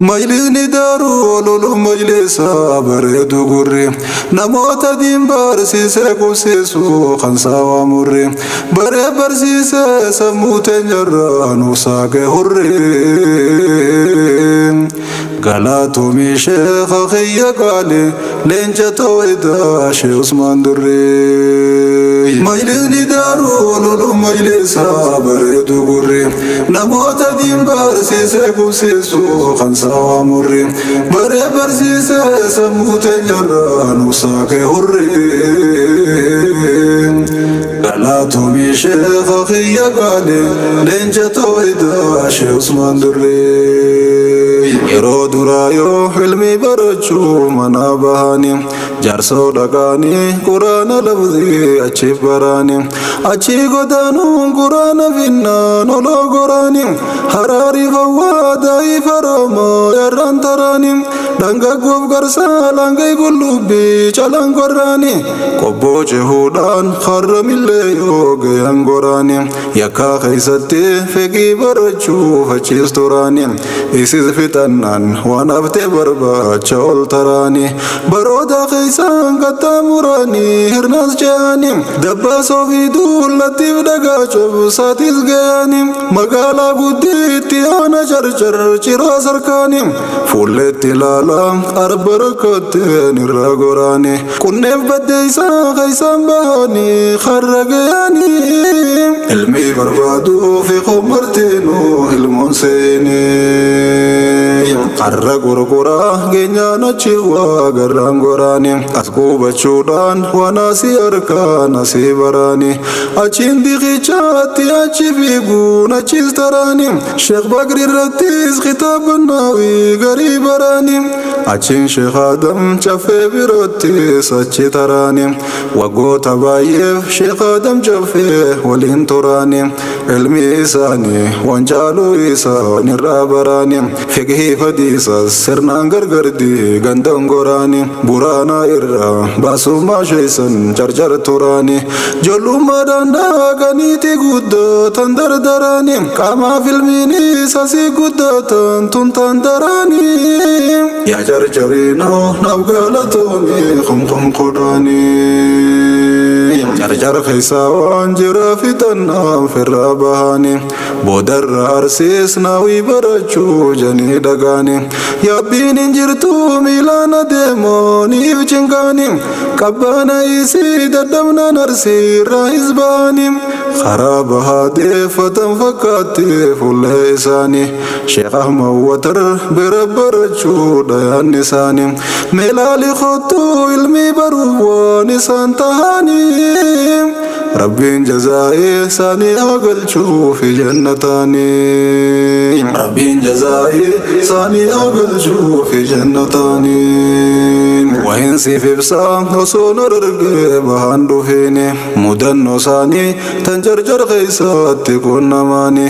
Majlisni daaruu lolu majlisa bareedu gurri namoota diin barsiisee kubsiisu kan saawaa murri baree barsiisee sammuu teenyarraa nu saaqee hurri galatoomii sheekha kiyya qaali leenca tawaydaa shee Usmaan Durree. Majlisni daaruu lolu majlisa bareedu gurri namoota diin barsiisee kubsiisu kan saawaa murri baree barsiisee sammuu teenyarraa nu saaqee hurri galatoomii sheekha kiyya qaali leenca tawaydaa shee Usmaan Durree. Yeroo duraa yoo ilmi barachuu mana bahanii jaarsoo dhaqanii quraana lafzii achi baranii achi godaanuun quraana finnaan oloo goraanii hararii fawwaa daa'ii faroomoo yarraan taraanii dhangaggoof garsaa langay qullubbii calaan qorraanii qobboo cehuudhaan harramillee yoo gayan goraanii yakkaa keessatti fegii barachuuf achiis turaanii isis fixannaan waan haftee barbaacha ol taraanii baroota keessaan qaxxaamuranii hirnaas ce'anii dabbaasoo fi duullattiif dhagaa cobsaatis ga'anii magaalaa guddiitti aana carcar ciroo sarkaanii fuulleetti ilaalaa arba rakkatteen irra goraanii qunneef baddeeysaa keessaan bahanii harra ga'anii ilmi barbaaduuf qommartiinuu ilmoon seenee harra gurguraa geenyaan achi waa garraan goraanii as qubachuudhaan waan asii harkaan asii baraanii achiin diqichaatti achi fiiguun achiis taraanii sheekh Bakri irrattis kitaabanaawii garii baraanii achiin sheekh Adam caffee biroottis achi taraanii waggoota baay'eef sheekh Adam caffee waliin turaanii ilmi isaanii waan caaluu isaan irraa baraanii fiqhii fadiisas sirnaan gargardi gandan goraanii buraanaa irraa baasummaa sheeysan carcar turaanii jollummaadhaan daakaniiti guddatan dardaraanii qaamaaf ilmiinis asii guddatan tuntaan daraanii yaa carcarinoo naaf galatoomii kumkum qodhaanii carcar keessaa waan jira fixannaan firraa bahanii boodarra arsiis naawii barachuu janii dhagaanii yaabbiin hin jirtu miilaan adeemoniif cinqaanii qabbaana isii dadhabnaan arsiirraa hisbaanii karaa bahaa deeffatan fakkaattee fuullee isaanii sheekh Ahmad Watar bira barachuu dhayaan isaanii meelaali kottuu ilmi baruuf waan isaan tahanii rabbiin jazaa'ee isaanii agalchuu fi jannataanii rabbiin jazaa'ee isaanii agalchuu fi jannataanii wahin siif ibsaa osoo na dargee bahaan dhufeeni mudannoo isaanii tan carcar keessatti qunnamaanii